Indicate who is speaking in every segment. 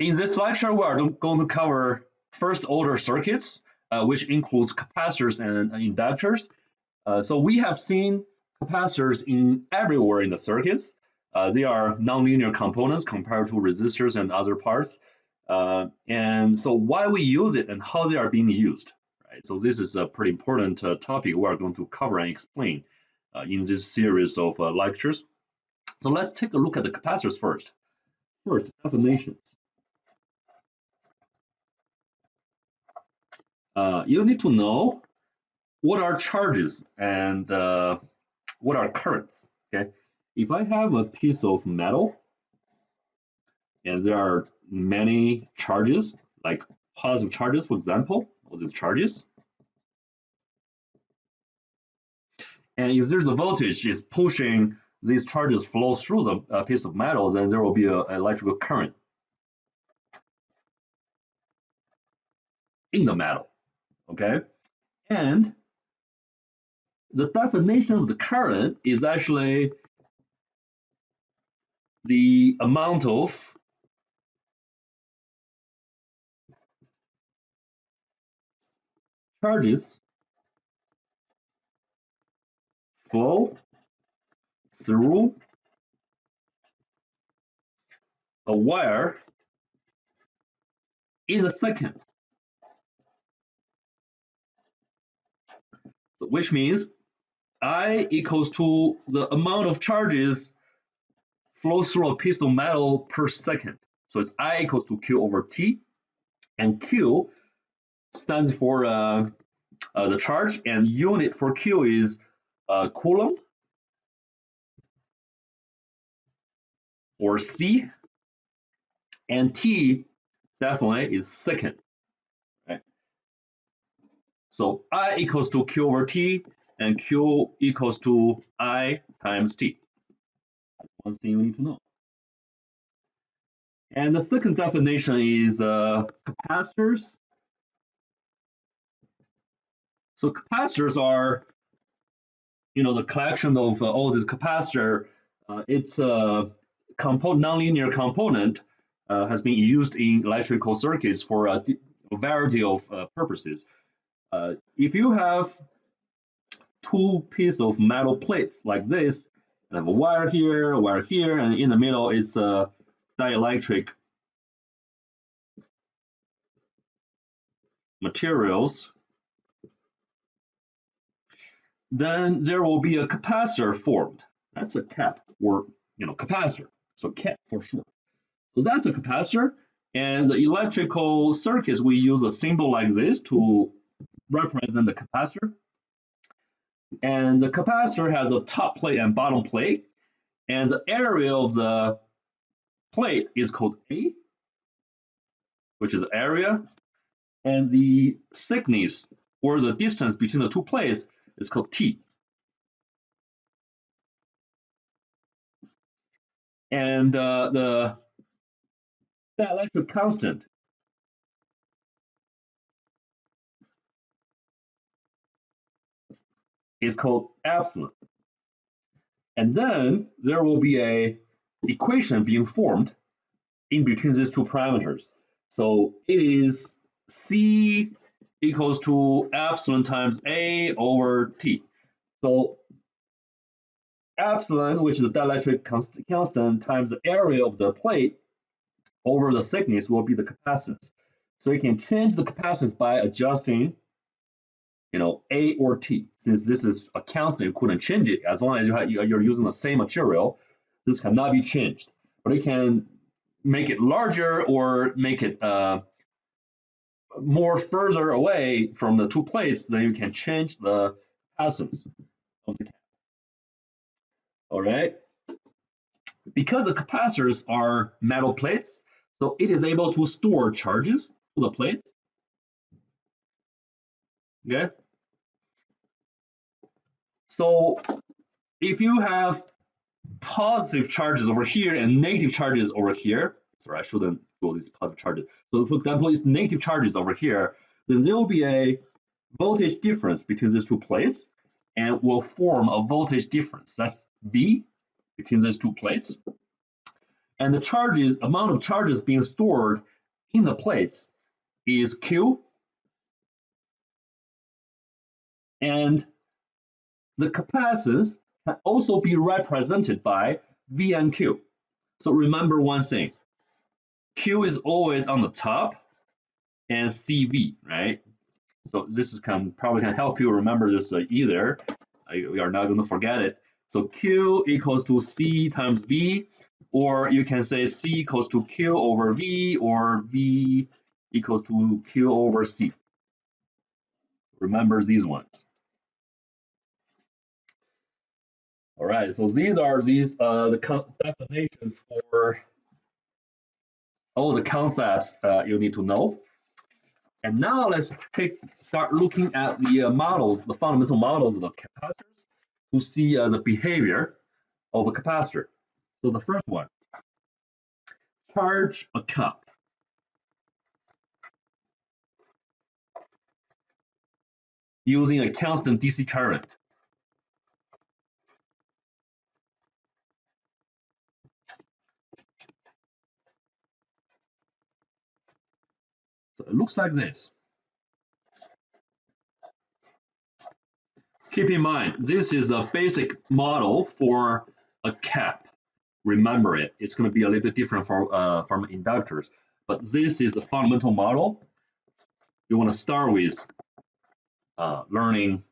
Speaker 1: In this lecture, we are going to cover first order circuits, which includes capacitors and inductors. So we have seen capacitors in everywhere in the circuits. They are nonlinear components compared to resistors and other parts. And so why we use it and how they are being used. Right? So this is a pretty important topic we are going to cover and explain in this series of lectures. So let's take a look at the capacitors first. First, definitions. You need to know what are charges and what are currents. Okay, if I have a piece of metal and there are many charges, like positive charges, for example, all these charges, and if there's a voltage is pushing these charges flow through the piece of metal, then there will be an electrical current in the metal. Okay, and the definition of the current is actually the amount of charges flow through a wire in a second. So which means I equals to the amount of charges flow through a piece of metal per second. So it's I equals to Q over T, and Q stands for the charge, and unit for Q is coulomb, or C, and T definitely is second. Right? So I equals to Q over T, and Q equals to I times T. That's one thing you need to know. And the second definition is capacitors. So capacitors are, the collection of all these capacitor. It's a nonlinear component has been used in electrical circuits for a variety of purposes. If you have two pieces of metal plates like this, and have a wire here, and in the middle is dielectric materials, then there will be a capacitor formed. That's a cap, or capacitor. So cap for sure. So that's a capacitor, and the electrical circuits we use a symbol like this to represent the capacitor. And the capacitor has a top plate and bottom plate, and the area of the plate is called A, which is area, and the thickness or the distance between the two plates is called T. And the dielectric constant is called epsilon. And then there will be a equation being formed in between these two parameters. So it is C equals to epsilon times A over T. So epsilon, which is the dielectric constant, times the area of the plate over the thickness will be the capacitance. So you can change the capacitance by adjusting, A or T. Since this is a constant, you couldn't change it as long as you're using the same material. This cannot be changed, but you can make it larger or make it more further away from the two plates. Then you can change the capacitance of the cap. All right. Because the capacitors are metal plates, so it is able to store charges to the plates. Okay. So if you have positive charges over here and negative charges over here, sorry, I shouldn't go these positive charges. So for example, it's negative charges over here, then there will be a voltage difference between these two plates and will form a voltage difference. That's V between these two plates. And the amount of charges being stored in the plates is Q, and the capacitance can also be represented by V and Q. So remember one thing, Q is always on the top and CV, right? So this probably can help you remember this easier. We are not going to forget it. So Q equals to C times V, or you can say C equals to Q over V, or V equals to Q over C. Remember these ones. All right, so these are the definitions for all the concepts you need to know. And now let's start looking at the models, the fundamental models of the capacitors to see the behavior of a capacitor. So the first one, charge a cup. Using a constant DC current. So it looks like this. Keep in mind, this is a basic model for a cap. Remember it. It's going to be a little bit different from inductors, but this is a fundamental model. You want to start with learning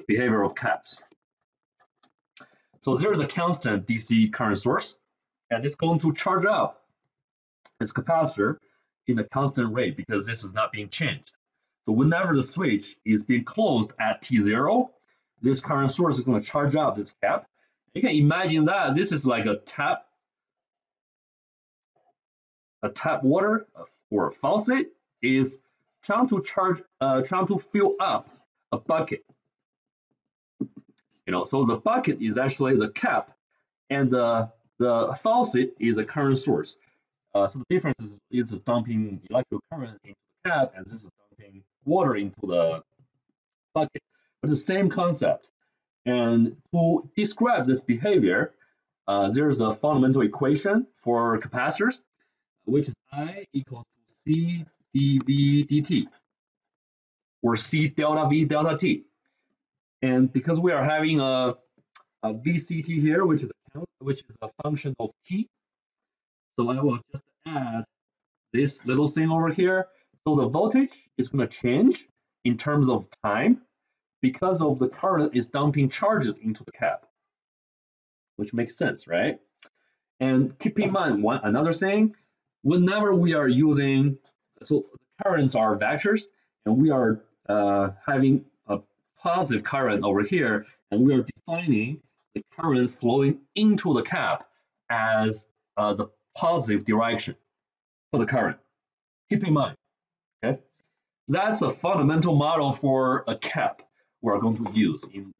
Speaker 1: behavior of caps. So there's a constant DC current source, and it's going to charge up its capacitor in a constant rate because this is not being changed. So whenever the switch is being closed at T0, this current source is going to charge up this cap. You can imagine that this is like a tap water or a faucet is trying to fill up a bucket. So the bucket is actually the cap, and the faucet is a current source. So the difference is dumping electrical current into the cap, and this is dumping water into the bucket. But the same concept. And to describe this behavior, there's a fundamental equation for capacitors, which is I equals to C dV dt, or C delta V delta T. And because we are having a VCT here, which is a function of T, so I will just add this little thing over here. So the voltage is going to change in terms of time because of the current is dumping charges into the cap, which makes sense, right? And keep in mind another thing, whenever we are using, so the currents are vectors, and we are having a positive current over here, and we are defining the current flowing into the cap as the positive direction for the current. Keep in mind, okay? That's a fundamental model for a cap we're going to use in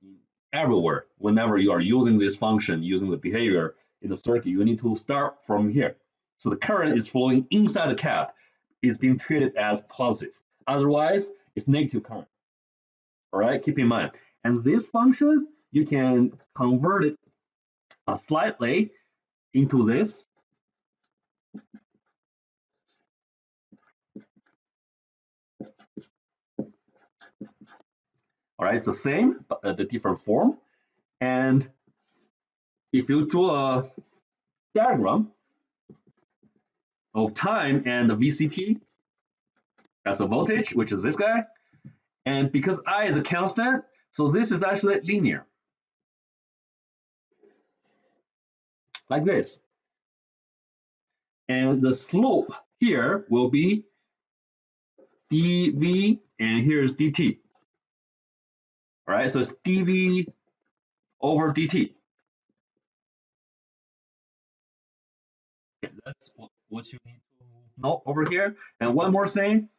Speaker 1: everywhere. Whenever you are using this function, using the behavior in the circuit, you need to start from here. So the current is flowing inside the cap, is being treated as positive. Otherwise, it's negative current. All right, keep in mind. And this function, you can convert it slightly into this. All right, it's the same, but the different form. And if you draw a diagram of time and the VCT, that's the voltage, which is this guy. And because I is a constant, so this is actually linear, like this. And the slope here will be dV, and here's dt. All right, so it's dV over dt. Okay, that's what you need to know over here. And one more thing,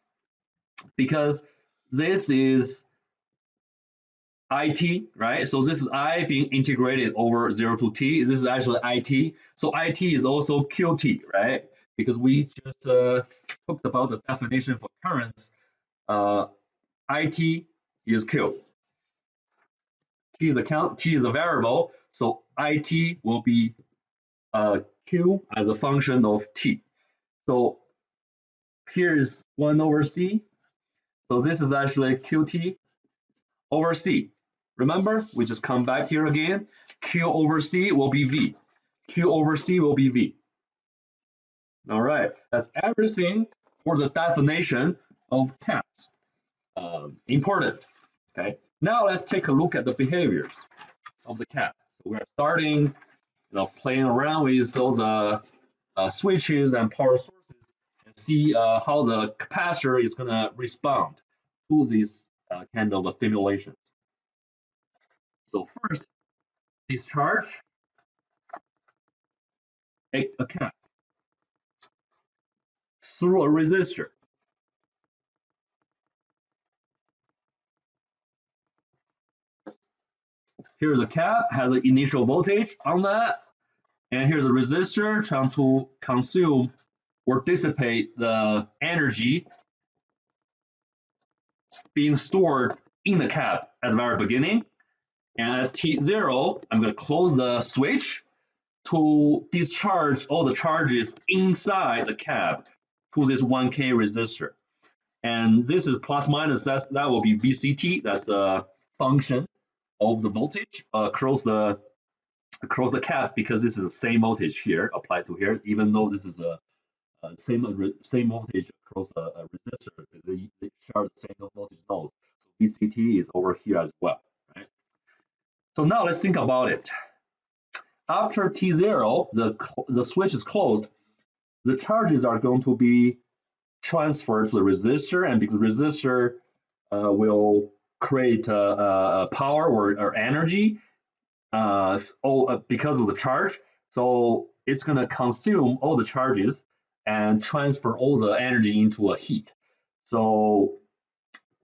Speaker 1: because this is IT, right? So this is I being integrated over 0 to t. This is actually IT. So IT is also QT, right? Because we just talked about the definition for currents. IT is Q. T is a variable, so IT will be Q as a function of T. So here is 1 over C. So this is actually QT over C. Remember, we just come back here again. Q over C will be V. Q over C will be V. All right, that's everything for the definition of caps. Important. Okay. Now let's take a look at the behaviors of the cap. So we're starting, playing around with those switches and power sources and see how the capacitor is gonna respond to these kind of stimulations. So first, discharge a cap through a resistor. Here's a cap, has an initial voltage on that, and here's a resistor trying to consume or dissipate the energy being stored in the cap at the very beginning. And at T0, I'm going to close the switch to discharge all the charges inside the cap to this 1K resistor. And this is plus minus, that will be VCT, that's a function of the voltage across the cap, because this is the same voltage here applied to here, even though this is a same voltage across a resistor, they share the same voltage nodes. So VCT is over here as well, right? So now let's think about it. After T0, the switch is closed, the charges are going to be transferred to the resistor, and because the resistor will create power or energy because of the charge, so it's going to consume all the charges and transfer all the energy into a heat. So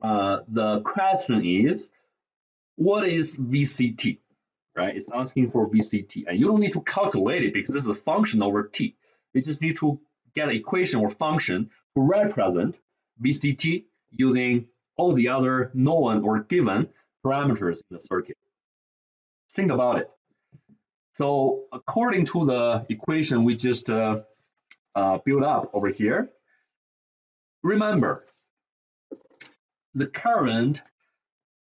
Speaker 1: the question is, what is VCT? Right? It's asking for VCT, and you don't need to calculate it because this is a function over T. You just need to get an equation or function to represent VCT using all the other known or given parameters in the circuit. Think about it. So according to the equation we just built up over here, remember the current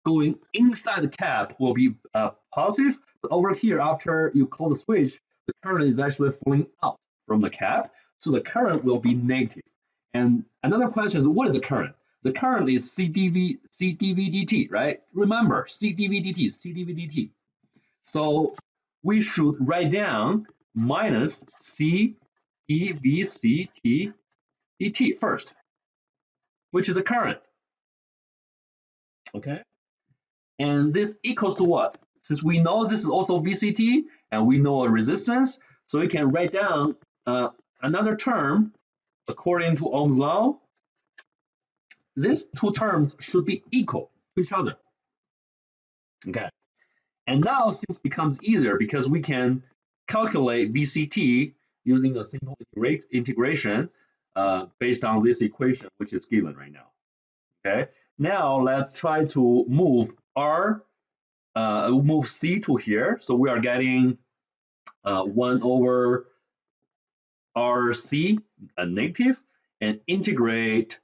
Speaker 1: going inside the cap will be positive, but over here after you close the switch, the current is actually flowing out from the cap, so the current will be negative. And another question is, what is the current? The current is CdV dt, right? Remember, CdV dt. So we should write down minus CdVCT dt first, which is a current. Okay, and this equals to what? Since we know this is also VCT and we know a resistance, so we can write down another term according to Ohm's law. These two terms should be equal to each other. Okay, and now things becomes easier because we can calculate VCT using a simple integration based on this equation which is given right now. Okay, now let's try to move move C to here. So we are getting 1 over RC, a negative, and integrate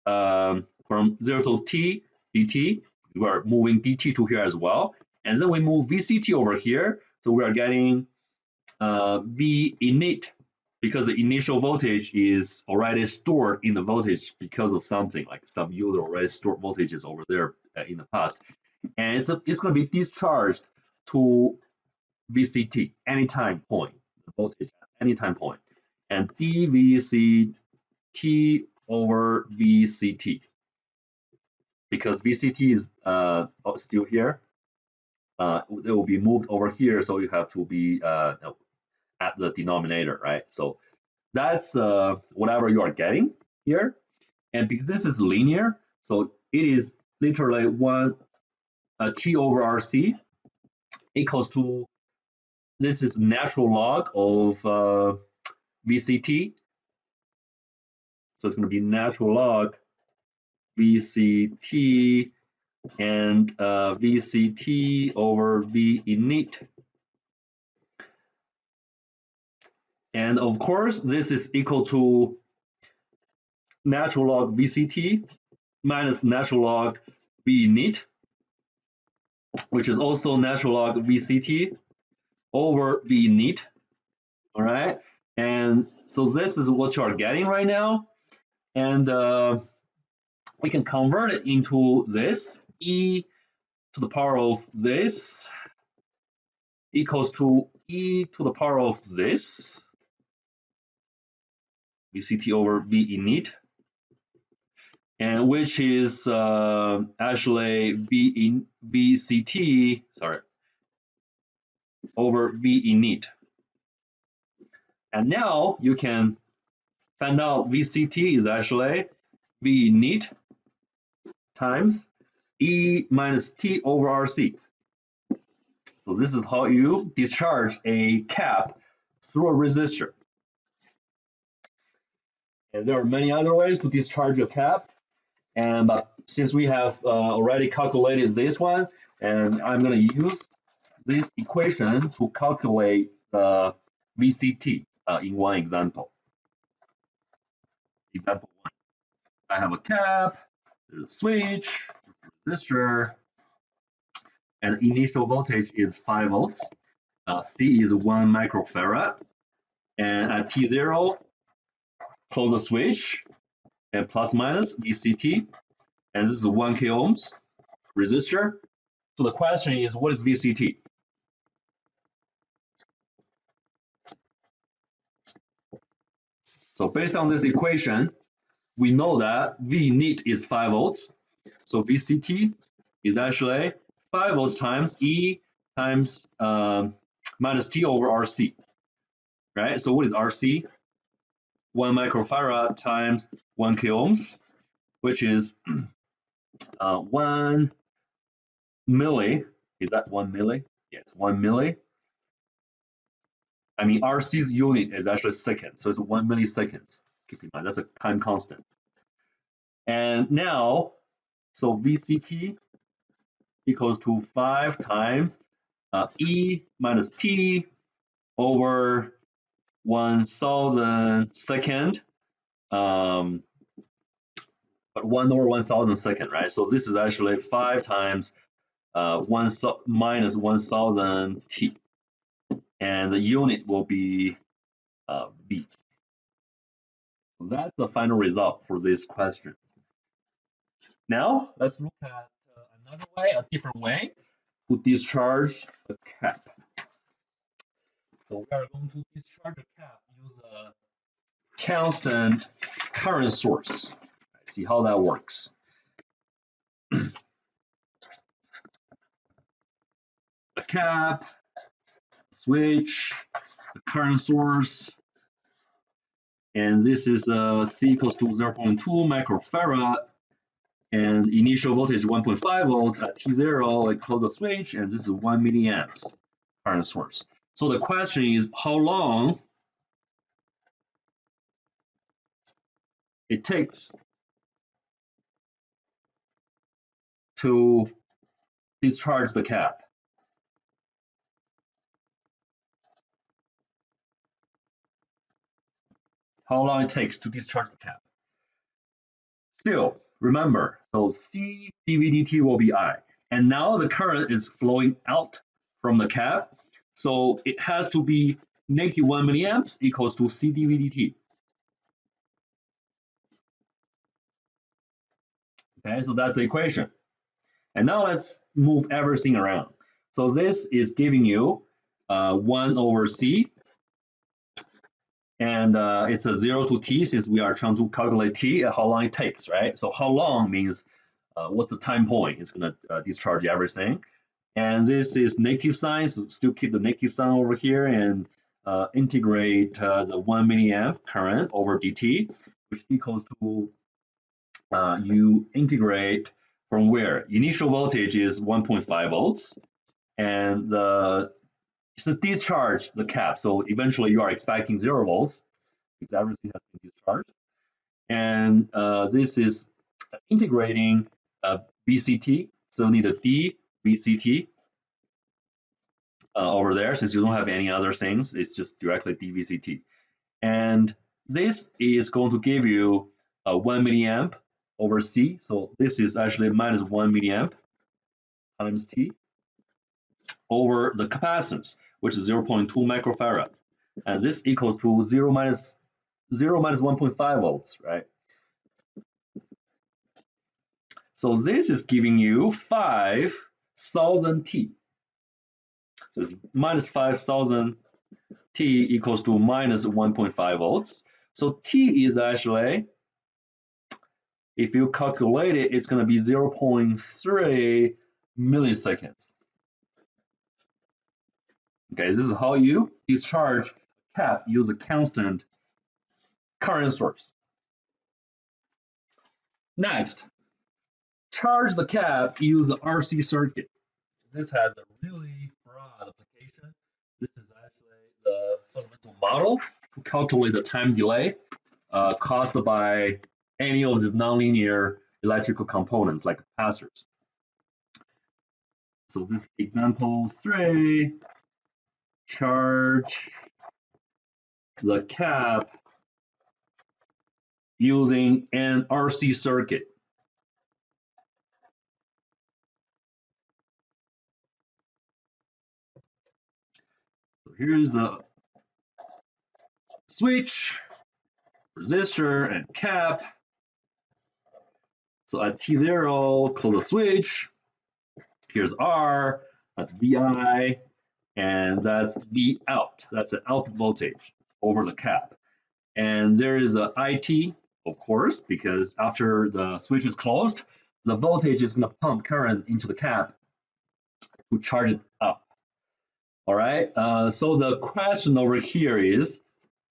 Speaker 1: from 0 to T dt. We are moving dt to here as well. And then we move VCT over here. So we are getting V init, because the initial voltage is already stored in the voltage because of something, like some user already stored voltages over there in the past. And it's going to be discharged to VCT anytime point, the voltage at any time point, and dVCT over VCT, because VCT is still here, it will be moved over here, so you have to be at the denominator, right? So that's whatever you are getting here, and because this is linear, so it is literally one T over RC equals to, this is natural log of VCT. So it's going to be natural log VCT and VCT over V init. And of course, this is equal to natural log VCT minus natural log V init, which is also natural log VCT over V init. All right. And so this is what you are getting right now. And we can convert it into this e to the power of this equals to e to the power of this VCT over V init, and which is actually VCT, sorry, over V init. And now you can find out VCT is actually V init times E minus T over RC. So this is how you discharge a cap through a resistor. And there are many other ways to discharge a cap. And but since we have already calculated this one, and I'm going to use this equation to calculate the VCT in one example. Example one, I have a cap, there's a switch, resistor, and initial voltage is 5 volts. C is 1 microfarad, and at T0, close the switch, and plus minus VCT, and this is 1 k ohms resistor. So the question is, what is VCT? So based on this equation, we know that V init is 5 volts. So VCT is actually 5 volts times E times minus T over RC, right? So what is RC? 1 microfarad times 1 k ohms, which is 1 milli. Is that 1 milli? Yes, 1 milli. I mean, RC's unit is actually seconds, so it's 1 milliseconds. Keep in mind, that's a time constant. And now, so VCT equals to 5 times E minus T over 1,000 second, but 1 over 1,000 second, right? So this is actually 5 times 1 minus 1,000 T. And the unit will be V. So that's the final result for this question. Now, let's look at another way, a different way to discharge the cap. So we are going to discharge the cap, use a constant current source. See how that works. The cap, switch, the current source, and this is C equals to 0.2 microfarad, and initial voltage 1.5 volts at T0, I close the switch, and this is 1 milliamps current source. So the question is how long it takes to discharge the cap. How long it takes to discharge the cap. Still, remember, so C dVdt will be I. And now the current is flowing out from the cap. So it has to be negative 1 milliamps equals to C dVdt. Okay, so that's the equation. And now let's move everything around. So this is giving you 1 over C. And it's a 0 to T since we are trying to calculate T and how long it takes, right? So how long means what's the time point? It's going to discharge everything. And this is negative sign, so still keep the negative sign over here and integrate the 1 milliamp current over dt, which equals to you integrate from where? Initial voltage is 1.5 volts, and it's a discharge the cap. So eventually you are expecting 0 volts because everything has been discharged. And this is integrating VCT. So you need a d VCT over there since you don't have any other things. It's just directly dVCT. And this is going to give you a 1 milliamp over C. So this is actually minus 1 milliamp times T over the capacitance, which is 0.2 microfarad. And this equals to 0 minus 1.5 volts, right? So this is giving you 5,000 T. So it's minus 5,000 T equals to minus 1.5 volts. So T is actually, if you calculate it, it's going to be 0.3 milliseconds. Okay, this is how you discharge cap, use a constant current source. Next, charge the cap, use the RC circuit. This has a really broad application. This is actually the fundamental model to calculate the time delay caused by any of these nonlinear electrical components like capacitors. So this example 3, charge the cap using an RC circuit. So here's the switch, resistor, and cap. So at T0, close the switch. Here's R, that's VI, and that's V out. That's the output voltage over the cap. And there is a IT, of course, because after the switch is closed, the voltage is going to pump current into the cap to charge it up. All right. So the question over here is,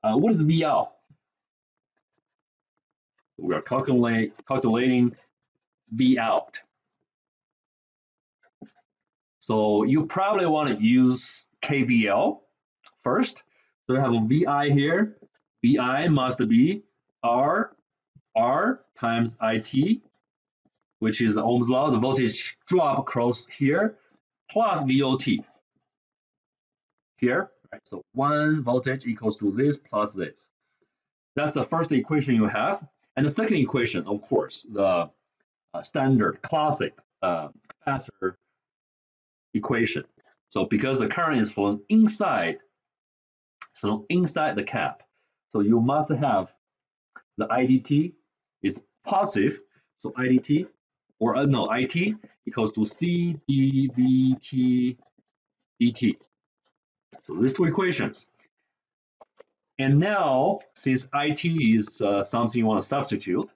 Speaker 1: what is V out? We are calculating V out. So you probably want to use KVL first. So you have a VI here. VI must be R times IT, which is Ohm's law, the voltage drop across here, plus VOT here. Right? So 1 voltage equals to this plus this. That's the first equation you have. And the second equation, of course, the standard classic capacitor equation. So because the current is flowing inside the cap, so you must have the IDT is positive. So IDT or IT equals to C dVT dt. So these two equations. And now, since IT is something you want to substitute,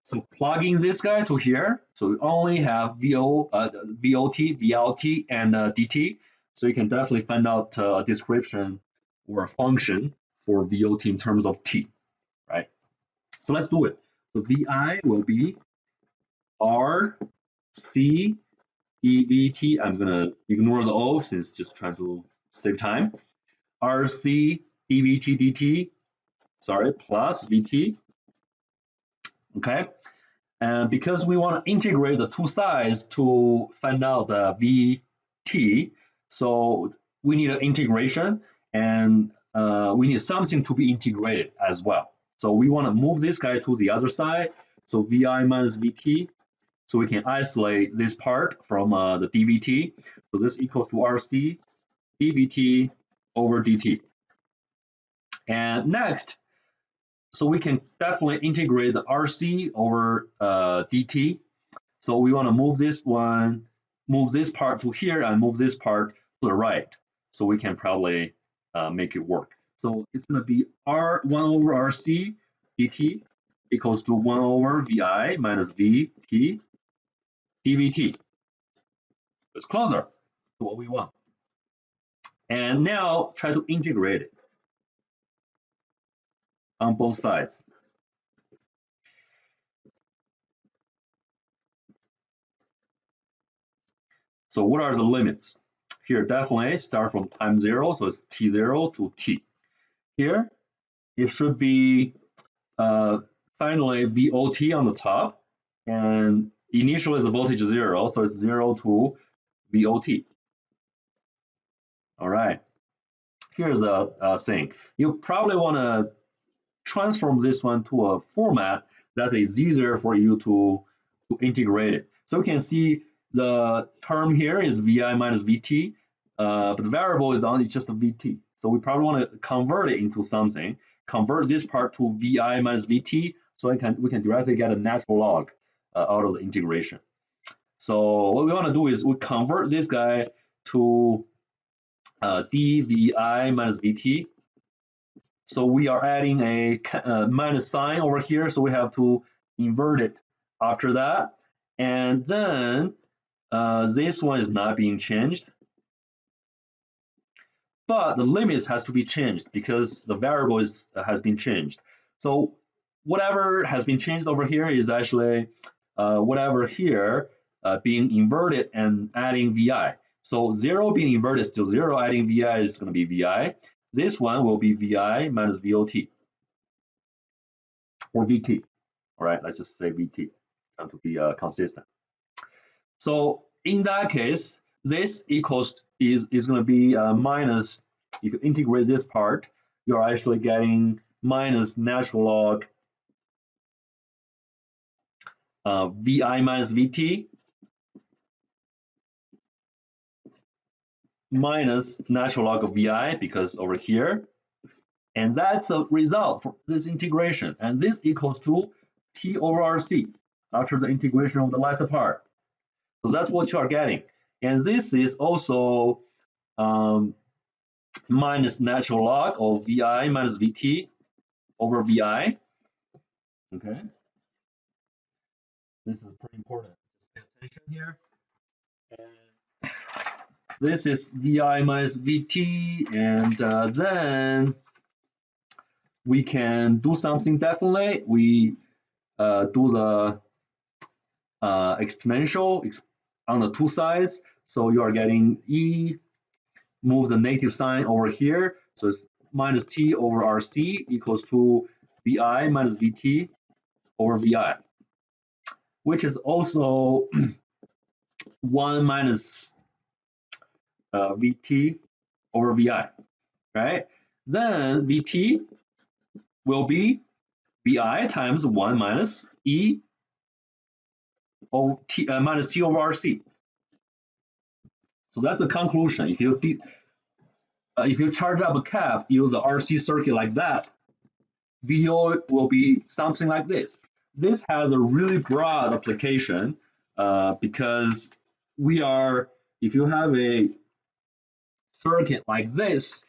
Speaker 1: so plugging this guy to here, so we only have VOT, VLT, and DT. So you can definitely find out a description or a function for VOT in terms of T, right? So let's do it. So VI will be RC dVT. I'm gonna ignore the O since just trying to save time. RC dVT dt, sorry, plus VT. Okay. And because we want to integrate the two sides to find out the VT, so we need an integration and we need something to be integrated as well. So we want to move this guy to the other side. So VI minus VT. So we can isolate this part from the dVT. So this equals to RC dVT over dt. And next, so we can definitely integrate the RC over dt. So we want to move this part to here and move this part to the right. So we can probably make it work. So it's going to be R1 over RC dt equals to 1 over VI minus VT dVT. It's closer to what we want. And now try to integrate it on both sides. So what are the limits? Here definitely start from time 0, so it's T0 to T. Here it should be finally VOT on the top, and initially the voltage is 0, so it's 0 to VOT. All right. here's a thing. You probably want to transform this one to a format that is easier for you to integrate it. So you can see the term here is vi minus vt, but the variable is only just a vt. So we probably want to convert it into something, convert this part to vi minus vt, so we can directly get a natural log out of the integration. So what we want to do is we convert this guy to dvi minus vt. So we are adding a minus sign over here, so we have to invert it after that. And then this one is not being changed, but the limits has to be changed because the variable has been changed. So whatever has been changed over here is actually whatever here being inverted and adding vi. So 0 being inverted is still 0, adding vi is going to be vi. This one will be vi minus vot or vt. All right, let's just say vt, trying to be consistent. So in that case, this equals is going to be minus, if you integrate this part, you're actually getting minus natural log vi minus vt minus natural log of vi, because over here, and that's a result for this integration, and this equals to t over rc after the integration of the left part. So that's what you are getting, and this is also minus natural log of vi minus vt over vi. Okay, this is pretty important. Just pay attention here. And this is vi minus vt, and then we can do something definitely. We do the exponential on the two sides. So you are getting e, move the negative sign over here. So it's minus t over rc equals to vi minus vt over vi, which is also 1 minus vt over vi, right? Then vt will be vi times 1 minus e over t minus t over rc. So that's the conclusion. If you charge up a cap, use the RC circuit like that, VO will be something like this. This has a really broad application because if you have a circuit like this,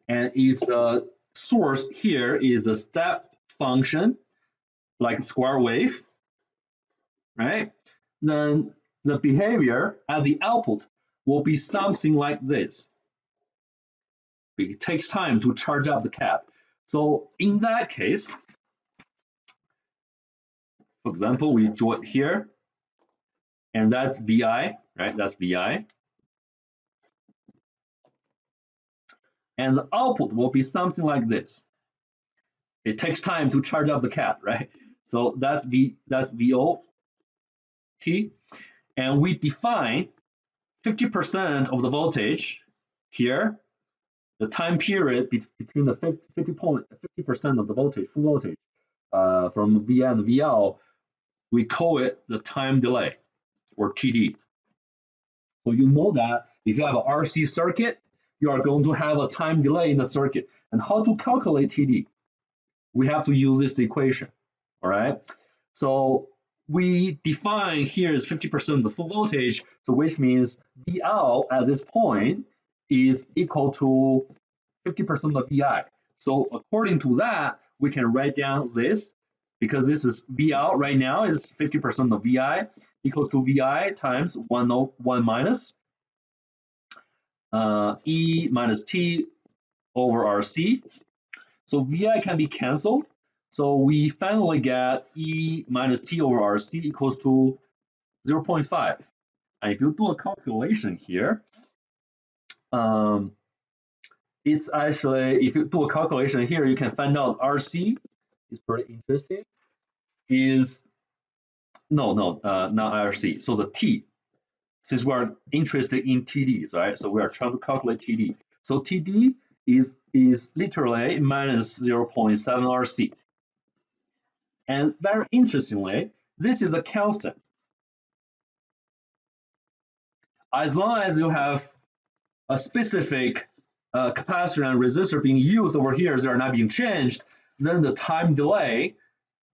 Speaker 1: and if the source here is a step function, like a square wave, right? Then the behavior at the output will be something like this. It takes time to charge up the cap. So in that case, for example, we draw it here, and that's VI, right? That's VI. And the output will be something like this. It takes time to charge up the cap, right? So that's VO T. And we define 50% of the voltage here, the time period between the 50% of the voltage, full voltage from VI and VL, we call it the time delay, or TD. So you know that if you have an RC circuit, you are going to have a time delay in the circuit. And how to calculate TD? We have to use this equation, all right? So we define here is 50% of the full voltage, so which means VL at this point is equal to 50% of VI. So according to that, we can write down this, because this is VL right now is 50% of VI equals to VI times 1 minus E minus T over RC. So VI can be cancelled. So we finally get E minus T over RC equals to 0.5. And if you do a calculation here, it's actually, if you do a calculation here, you can find out RC is pretty interesting. Is not RC. So the T, since we are interested in TDs, right? So we are trying to calculate TD. So TD is literally minus 0.7 RC. And very interestingly, this is a constant. As long as you have a specific capacitor and resistor being used over here, they are not being changed, then the time delay,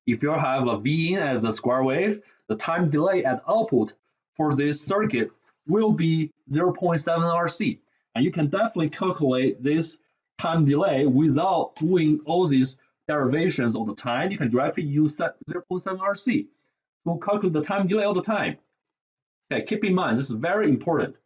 Speaker 1: if you have a V in as a square wave, the time delay at output for this circuit will be 0.7 RC. And you can definitely calculate this time delay without doing all these derivations all the time. You can directly use that 0.7 RC to calculate the time delay all the time. Okay, keep in mind, this is very important.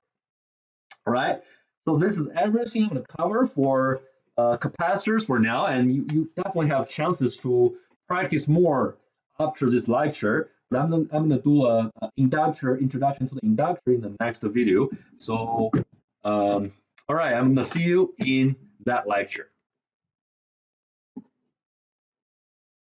Speaker 1: All right, so this is everything I'm going to cover for capacitors for now, and you definitely have chances to practice more after this lecture. But I'm gonna do a introduction to the inductor in the next video. So all right, I'm gonna see you in that lecture.